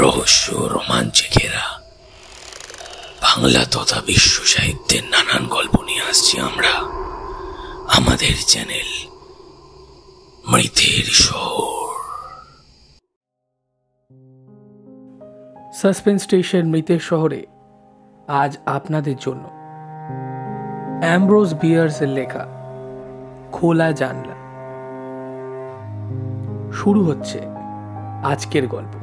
রহস্য রোমাঞ্চে ঘেরা বাংলা তথা বিশ্ব সাহিত্যের নানান গল্প নিয়ে আসছি আমরা আমাদের চ্যানেল মৃতের শহর। সাসপেন্স স্টেশন মৃতের শহরে আজ আপনাদের জন্য অ্যামব্রোস বিয়ার্সের লেখা খোলা জানলা। শুরু হচ্ছে আজকের গল্প।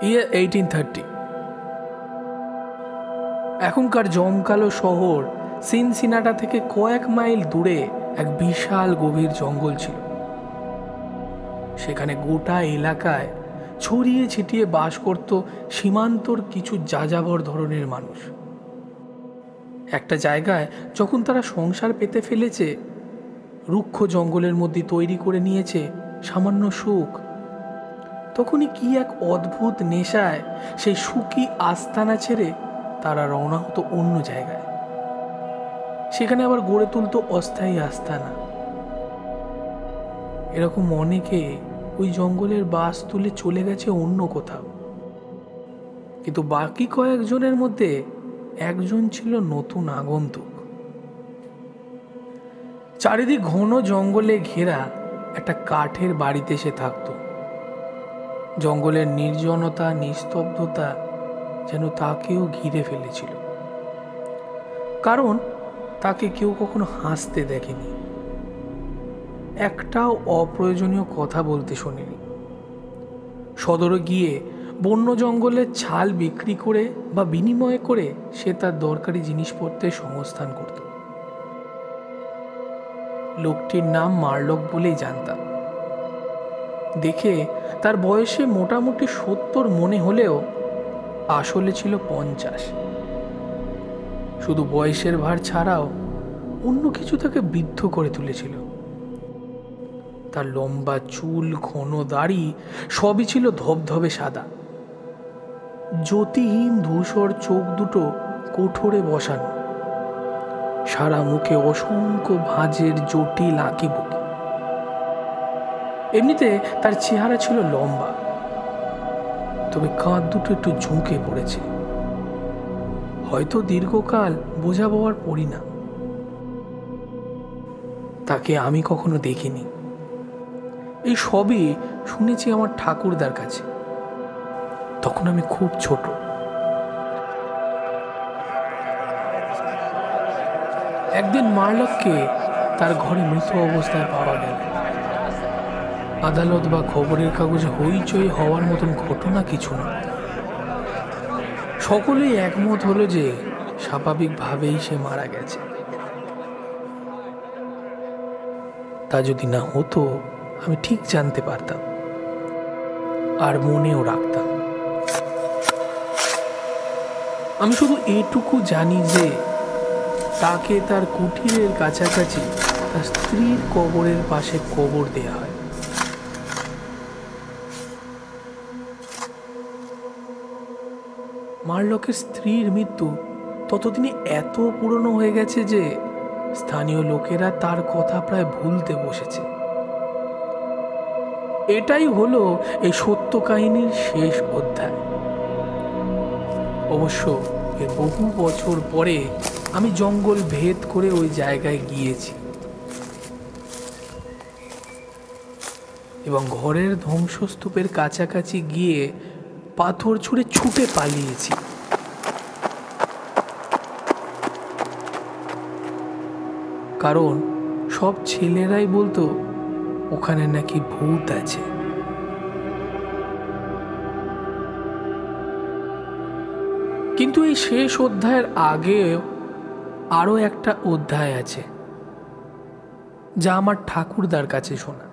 ইয়ার 1830। এখনকার জমকালো শহর সিনসিনাটা থেকে কয়েক মাইল দূরে এক বিশাল গভীর জঙ্গল ছিল। সেখানে গোটা এলাকায় ছড়িয়ে ছিটিয়ে বাস করত সীমান্তর কিছু যাযাবর ধরনের মানুষ। একটা জায়গায় যখন তারা সংসার পেতে ফেলেছে, রুক্ষ জঙ্গলের মধ্যে তৈরি করে নিয়েছে সামান্য সুখ, তখনই কি এক অদ্ভুত নেশায় সেই সুখী আস্তানা ছেড়ে তারা রওনা হতো অন্য জায়গায়। সেখানে আবার গড়ে তুলতো অস্থায়ী আস্তানা। এরকম অনেকে ওই জঙ্গলের বাস তুলে চলে গেছে অন্য কোথাও, কিন্তু বাকি কয়েকজনের মধ্যে একজন ছিল নতুন আগন্তুক। চারিদিক ঘন জঙ্গলে ঘেরা একটা কাঠের বাড়িতে সে থাকতো। জঙ্গলের নির্জনতা নিস্তব্ধতা যেন তাকেও ঘিরে ফেলেছিল, কারণ তাকে কেউ কখনো হাসতে দেখেনি, একটাও অপ্রয়োজনীয় কথা বলতে শোনেনি। সদরে গিয়ে বন্য জঙ্গলের ছাল বিক্রি করে বা বিনিময় করে সে তার দরকারি জিনিসপত্রের সংস্থান করত। লোকটির নাম মারলক বলেই জানতাম। দেখে তার বয়সে মোটামুটি 70 মনে হলেও আসলে ছিল 50। শুধু বয়সের ভার ছাড়াও অন্য কিছু তাকে বৃদ্ধ করে তুলেছিল। তার লম্বা চুল, ঘন দাড়ি সবই ছিল ধবধবে সাদা। জ্যোতিহীন ধূসর চোখ দুটো কোঠরে বসানো, সারা মুখে অসংখ্য ভাঁজের জটিল আঁকিবুকি। এমনিতে তার চেহারা ছিল লম্বা, তবে কাঁধ দুটো একটু ঝুঁকে পড়েছে, হয়তো দীর্ঘকাল বোঝা পাওয়ার পরিণাম। তাকে আমি কখনো দেখিনি, এই সবই শুনেছি আমার ঠাকুরদার কাছে। তখন আমি খুব ছোট। একদিন মারলককে তার ঘরে মৃত অবস্থায় পাওয়া গেল। আদালত বা খবরের কাগজে হইচই হওয়ার মতন ঘটনা কিছু না। সকলেই একমত হলো যে স্বাভাবিকভাবেই সে মারা গেছে। তা যদি না হতো আমি ঠিক জানতে পারতাম আর মনেও রাখতাম। আমি শুধু এইটুকু জানি যে তাকে তার কুঠিরের কাছাকাছি তার স্ত্রীর কবরের পাশে কবর দেয়া হয়। মারলকের স্ত্রীর মৃত্যু ততদিনে এত পুরনো হয়ে গেছে যে স্থানীয় লোকেরা তার কথা প্রায় ভুলতে বসেছে। এটাই হলো এই সত্য কাহিনীর শেষ অধ্যায়। অবশ্য এর বহু বছর পরে আমি জঙ্গল ভেদ করে ওই জায়গায় গিয়েছি এবং ঘরের ধ্বংসস্তূপের কাছাকাছি গিয়ে পাথর ছুঁড়ে ছুটে পালিয়েছি। কারণ সব ছেলেরাই বলতো ওখানে নাকি ভূত আছে। কিন্তু এই শেষ অধ্যায়ের আগে আরো একটা অধ্যায় আছে, যা আমার ঠাকুরদার কাছে শোনা।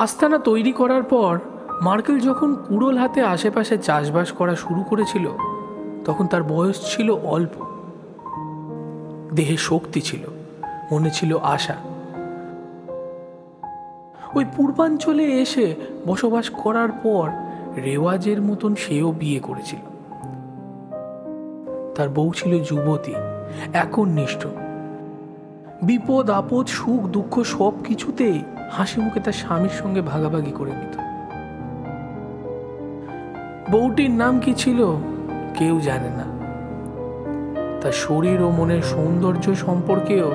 আস্তানা তৈরি করার পর মার্কেল যখন কুড়োল হাতে আশেপাশে চাষবাস করা শুরু করেছিল, তখন তার বয়স ছিল অল্প। দেহে শক্তি ছিল, মনে ছিল আশা, ওই পূর্বাঞ্চলে এসে বসবাস করার পর রেওয়াজের মতন সেও বিয়ে করেছিল। তার বউ ছিল যুবতী, একনিষ্ঠ, বিপদ আপদ সুখ দুঃখ সব কিছুতেই হাসি মুখে তার স্বামীর সঙ্গে ভাগাভাগি করে নিত। বউটির নাম কি ছিল কেউ জানে না। তার শরীর ও মনের সৌন্দর্য সম্পর্কেও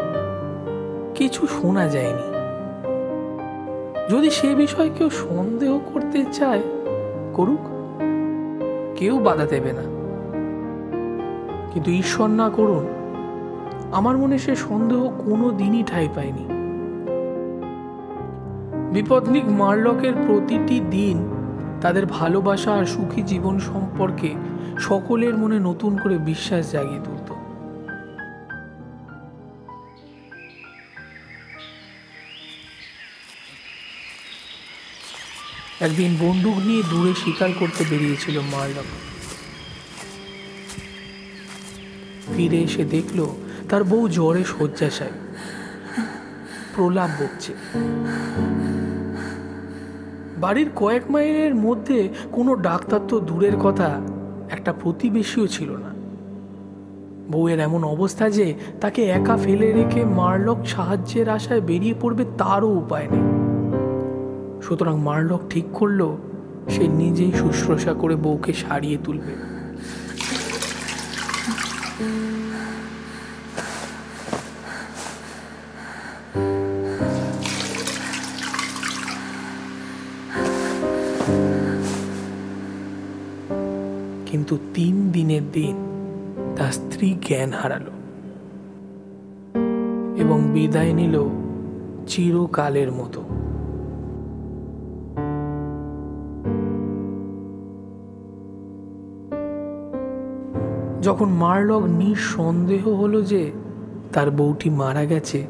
কিছু শোনা যায়নি। যদি সে বিষয়ে কেউ সন্দেহ করতে চায় করুক, কেউ বাধা দেবে না। কিন্তু ঈশ্বর না করুন, আমার মনে সে সন্দেহ কোনো দিনই ঠাঁই পায়নি। বিপদনিক মারলকের প্রতিটি দিন তাদের ভালোবাসা আর সুখী জীবন সম্পর্কে সকলের মনে নতুন করে বিশ্বাস জাগিয়ে তুলত। একদিন বন্দুক নিয়ে দূরে শিকার করতে বেরিয়েছিল মারলক। ফিরে এসে দেখল তার বউ জ্বরে শয্যাশায়ী, প্রলাপ বকছে। বাড়ির কয়েক মাইলের মধ্যে কোনো ডাক্তার তো দূরের কথা, একটা প্রতিবেশীও ছিল না। বউয়ের এমন অবস্থা যে তাকে একা ফেলে রেখে মারলক সাহায্যের আশায় বেরিয়ে পড়বে তারও উপায় নেই। সুতরাং মারলক ঠিক করলো সে নিজেই শুশ্রূষা করে বউকে সারিয়ে তুলবে। কিন্তু 3 দিনের দিন তার স্ত্রী জ্ঞান হারালো এবং বিদায় নিল চিরকালের মতো। যখন মারলক নিঃসন্দেহ হলো যে তার বউটি মারা গেছে,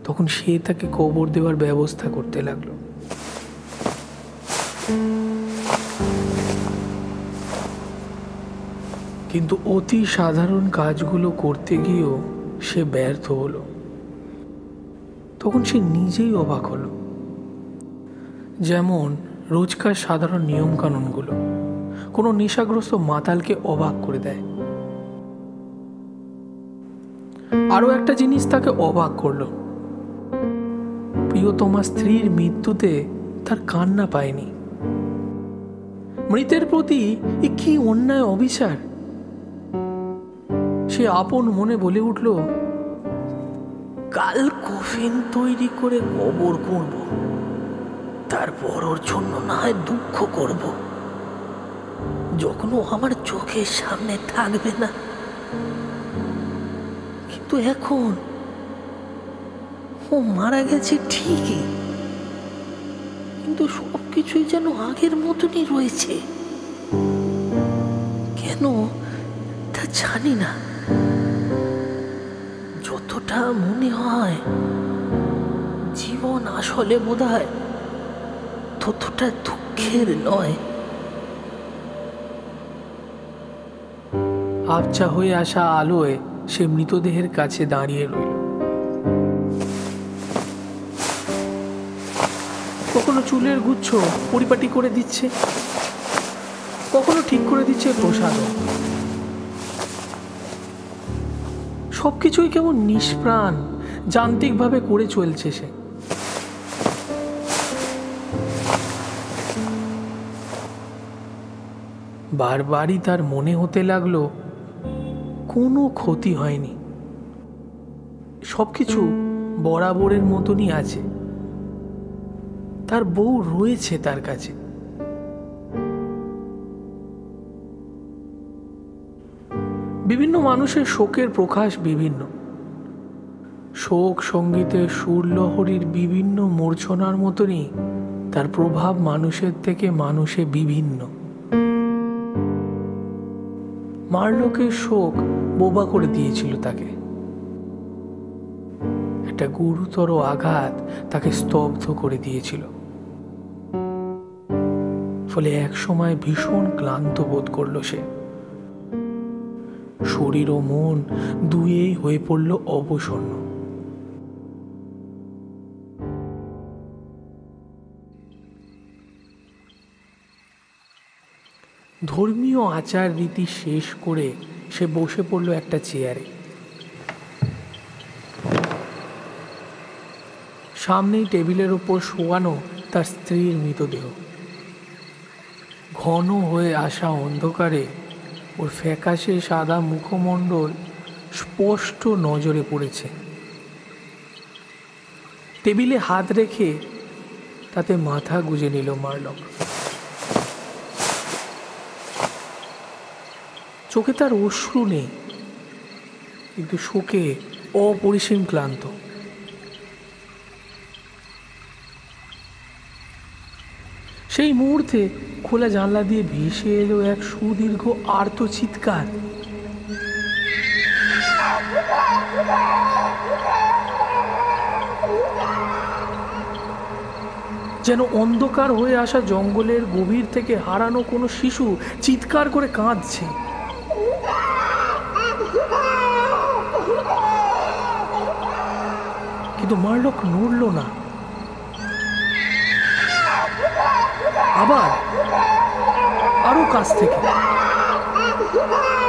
তখন সে তাকে কবর দেওয়ার ব্যবস্থা করতে লাগলো। কিন্তু অতি সাধারণ কাজগুলো করতে গিয়েও সে ব্যর্থ হলো। তখন সে নিজেই অবাক হলো। যেমন রোজকার সাধারণ নিয়মকানুনগুলো কোনো নেশাগ্রস্ত মাতালকে অবাক করে দেয়। আরো একটা জিনিস তাকে অবাক করলো, প্রিয়তমা স্ত্রীর মৃত্যুতে তার কান্না পায়নি। মৃতের প্রতি এ কি অন্যায় অবিচার! সে আপন মনে বলে উঠল, কাল কফিন তৈরি করে কবর করব, তারপর ওর জন্য না হয় দুঃখ করব, যখন ও আমার চোখের সামনে থাকবে না। কিন্তু এখন ও মারা গেছে ঠিকই, কিন্তু সবকিছুই যেন আগের মতনই রয়েছে। কেন তা জানি না। যতটা মনে হয় জীবন আসলে বোধহয় ততটা দুঃখের নয়। আবছা হয়ে আসা আলোয় সে মৃতদেহের কাছে দাঁড়িয়ে রইল। কখনো চুলের গুচ্ছ পরিপাটি করে দিচ্ছে, কখনো ঠিক করে দিচ্ছে প্রসাদ। সবকিছুই কেমন নিষ্প্রাণ যান্ত্রিকভাবে করে চলছে সে। বারবারই তার মনে হতে লাগলো কোনো ক্ষতি হয়নি, সবকিছু বরাবরের মতনই আছে। তার বউ রয়েছে তার কাছে। বিভিন্ন মানুষের শোকের প্রকাশ বিভিন্ন। শোক সঙ্গীতের সুরলহরীর বিভিন্ন মূর্ছনার মতনই তার প্রভাব মানুষের থেকে মানুষে বিভিন্ন। মারলকের শোক বোবা করে দিয়েছিল তাকে। একটা গুরুতর আঘাত তাকে স্তব্ধ করে দিয়েছিল। ফলে এক সময় ভীষণ ক্লান্ত বোধ করল সে। শরীর ও মন দুয়েই হয়ে পড়ল অবসন্ন। ধর্মীয় আচার রীতি শেষ করে সে বসে পড়ল একটা চেয়ারে। সামনেই টেবিলের ওপর শোয়ানো তার স্ত্রীর মৃতদেহ। ঘন হয়ে আসা অন্ধকারে ওর ফ্যাকাশে সাদা মুখমণ্ডল স্পষ্ট নজরে পড়েছে। টেবিলে হাত রেখে তাতে মাথা গুজে নিল মারলক। চোখে তার অশ্রু নেই, কিন্তু শোকে অপরিসীম ক্লান্ত। সেই মুহূর্তে খোলা জানলা দিয়ে ভেসে এলো এক সুদীর্ঘ আর্ত চিৎকার। যেন অন্ধকার হয়ে আসা জঙ্গলের গভীর থেকে হারানো কোনো শিশু চিৎকার করে কাঁদছে। কিন্তু মারলক নড়ল না। আবার আরো কাছ থেকে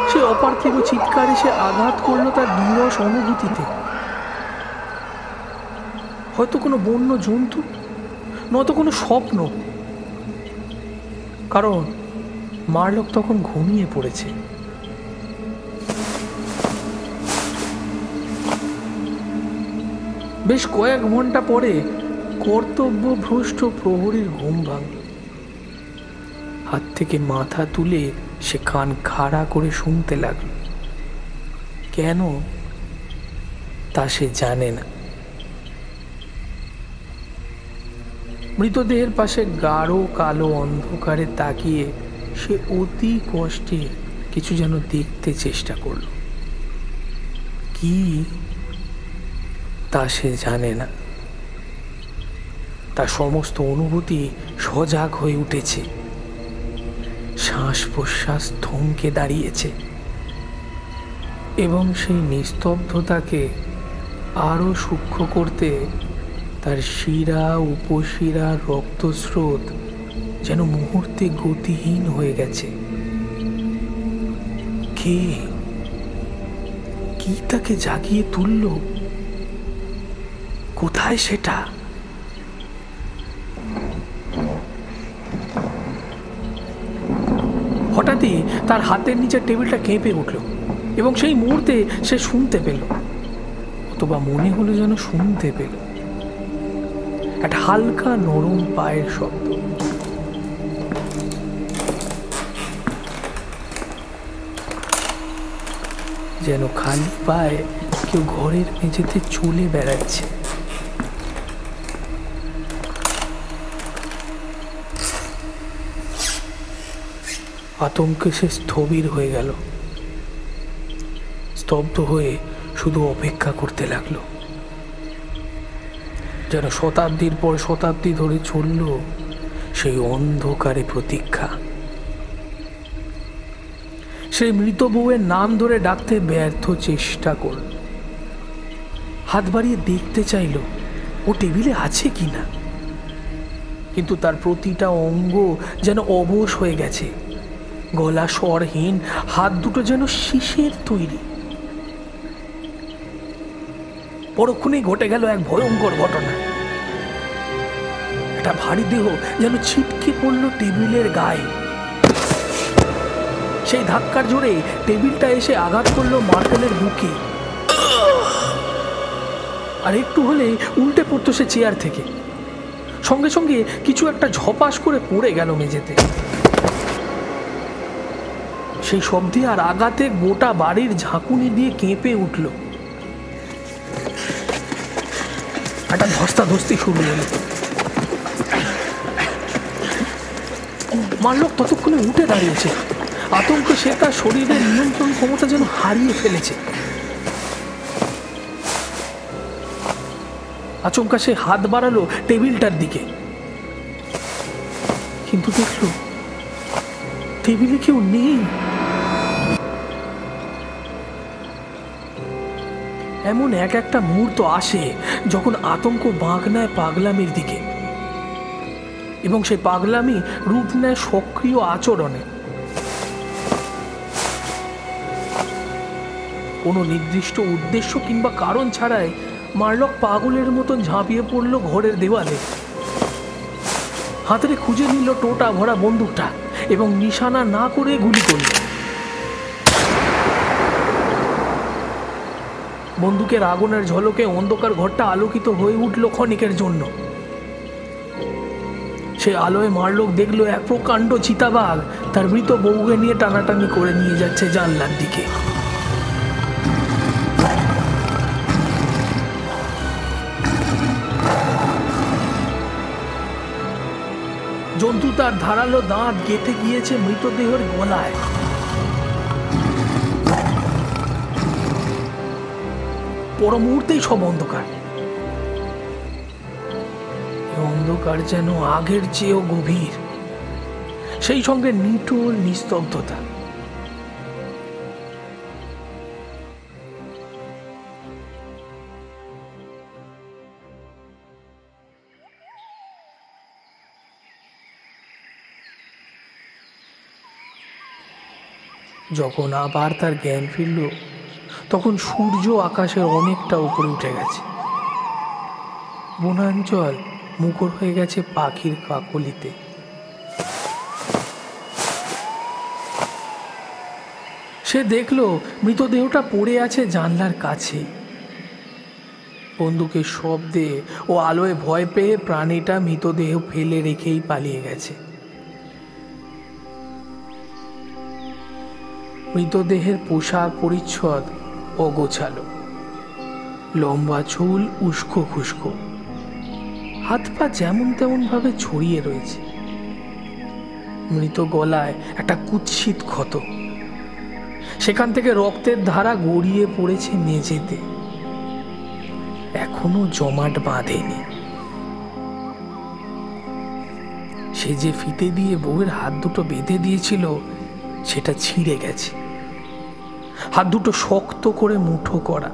সে অপার্থিব চিৎকার এসে আঘাত করলো তার নিরস অনুভূতিতে। হয়তো কোনো বন্য জন্তু, নয়তো কোনো স্বপ্ন, কারণ মারলক তখন ঘুমিয়ে পড়েছে। বেশ কয়েক ঘন্টা পরে কর্তব্যভ্রষ্ট প্রহরীর ঘুম ভাঙল। হাত থেকে মাথা তুলে সে কান খাড়া করে শুনতে লাগল। কেন তা সে জানে না। মৃতদেহের পাশে গাঢ় কালো অন্ধকারে তাকিয়ে সে অতি কষ্টে কিছু যেন দেখতে চেষ্টা করল। কি তা সে জানে না। তার সমস্ত অনুভূতি সজাগ হয়ে উঠেছে। শ্বাস প্রশ্বাস থমকে দাঁড়িয়েছে এবং সেই নিস্তব্ধতাকে আরো সূক্ষ্ম করতে তার শিরা উপশিরা রক্তস্রোত যেন মুহূর্তে গতিহীন হয়ে গেছে। কে কি তাকে জাগিয়ে তুলল? কোথায় সেটা? হঠাৎই তার হাতের নিচে টেবিলটা কেঁপে উঠল এবং সেই মুহূর্তে সে শুনতে পেল, অথবা মনে হলো যেন শুনতে পেল, একটা হালকা নরম পায়ের শব্দ। যেন খালি পায়ে কেউ ঘরের মেঝেতে চলে বেড়াচ্ছে। আতঙ্কে সে স্থবির হয়ে গেল। স্তব্ধ হয়ে শুধু অপেক্ষা করতে লাগলো। যেন শতাব্দীর পর শতাব্দী ধরে চলল সেই অন্ধকারে প্রতীক্ষা। সেই মৃত বউয়ের নাম ধরে ডাকতে ব্যর্থ চেষ্টা করল। হাত বাড়িয়ে দেখতে চাইল ও টেবিলে আছে কিনা, কিন্তু তার প্রতিটা অঙ্গ যেন অবশ হয়ে গেছে। গলা স্বরহীন, হাত দুটো যেন শীষের তৈরি। পরক্ষণেই ঘটে গেল এক ভয়ঙ্কর ঘটনা। একটা ভারী দেহ যেন ছিটকে পড়ল টেবিলের গায়ে। সেই ধাক্কার জোরে টেবিলটা এসে আঘাত করলো মার্কেলের বুকে। আর একটু হলে উল্টে পড়তো সে চেয়ার থেকে। সঙ্গে সঙ্গে কিছু একটা ঝপাস করে পড়ে গেল মেঝেতে। সেই শব্দে আর আঘাতে গোটা বাড়ির ঝাঁকুনি দিয়ে কেঁপে উঠল। একটা ধস্তাধস্তি শুরু হলো। মারলক ততক্ষণে উঠে দাঁড়িয়েছে। আতঙ্কে সে তার শরীরের নিয়ন্ত্রণ ক্ষমতা যেন হারিয়ে ফেলেছে। আচমকা সে হাত বাড়ালো টেবিলটার দিকে, কিন্তু দেখল টেবিলে কেউ নেই। এমন একটা মুহূর্ত আসে যখন আতঙ্ক বাঁক নেয় পাগলামির দিকে, এবং সেই পাগলামি রূপ নেয় সক্রিয় আচরণে। কোনো নির্দিষ্ট উদ্দেশ্য কিংবা কারণ ছাড়াই মারলক পাগলের মতন ঝাঁপিয়ে পড়ল ঘরের দেওয়ালে। হাতে খুঁজে নিল টোটা ভরা বন্দুকটা এবং নিশানা না করে গুলি করল। বন্দুকের আগুনের ঝলকে অন্ধকার ঘরটা আলোকিত হয়ে উঠল ক্ষণিকের জন্য। সে আলোয় মারলক দেখল এক প্রকাণ্ড চিতাবাঘ তার মৃত বউকে নিয়ে টানাটানি করে নিয়ে যাচ্ছে জানলার দিকে। জন্তু তার ধারালো দাঁত গেঁথে গিয়েছে মৃতদেহের গলায়। পর মুহূর্তেই সব অন্ধকার। অন্ধকার যেন আগের চেয়েও গভীর, সেই সঙ্গে নিঠুর নিস্তব্ধতা। যখন আবার তার জ্ঞান ফিরল, তখন সূর্য আকাশের অনেকটা উপরে উঠে গেছে। বনাঞ্চল মুখর হয়ে গেছে পাখির কাকলিতে। সে দেখল মৃতদেহটা পড়ে আছে জানলার কাছে। বন্দুকের শব্দে ও আলোয় ভয় পেয়ে প্রাণীটা মৃতদেহ ফেলে রেখেই পালিয়ে গেছে। মৃতদেহের পোশাক পরিচ্ছদ অগোছালো, লম্বা চুল উস্কো খুস্কো, হাত পা যেমন তেমন ভাবে ছড়িয়ে রয়েছে। মৃত গলায় একটা কুৎসিত ক্ষত, সেখান থেকে রক্তের ধারা গড়িয়ে পড়েছে মেঝেতে, এখনো জমাট বাঁধেনি। সে যে ফিতে দিয়ে বউয়ের হাত দুটো বেঁধে দিয়েছিল সেটা ছিঁড়ে গেছে। হাত দুটো শক্ত করে মুঠো করা,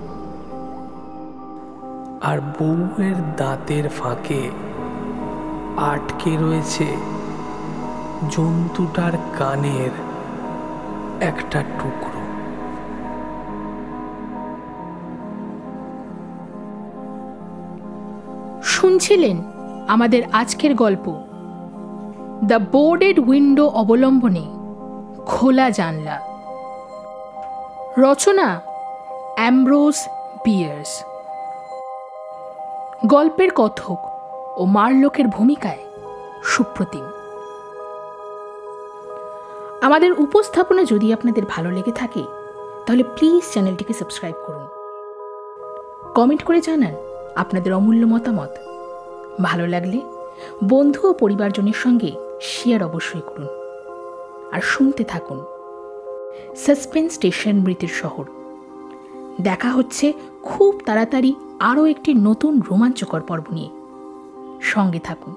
আর বউয়ের দাঁতের ফাঁকে আটকে রয়েছে জন্তুটার কানের একটা টুকরো। শুনছিলেন আমাদের আজকের গল্প দ্য বোর্ডেড উইন্ডো অবলম্বনে খোলা জানলা। রচনা অ্যামব্রোস বিয়ার্স। গল্পের কথক ও মারলকের ভূমিকায় সুপ্রতিম। আমাদের উপস্থাপনা যদি আপনাদের ভালো লেগে থাকে তাহলে প্লিজ চ্যানেলটিকে সাবস্ক্রাইব করুন। কমেন্ট করে জানান আপনাদের অমূল্য মতামত। ভালো লাগলে বন্ধু ও পরিবারজনের সঙ্গে শেয়ার অবশ্যই করুন। আর শুনতে থাকুন সাসপেন্স স্টেশন মৃতের শহর। দেখা হচ্ছে খুব তাড়াতাড়ি আরও একটি নতুন রোমাঞ্চকর পর্ব নিয়ে। সঙ্গে থাকুন।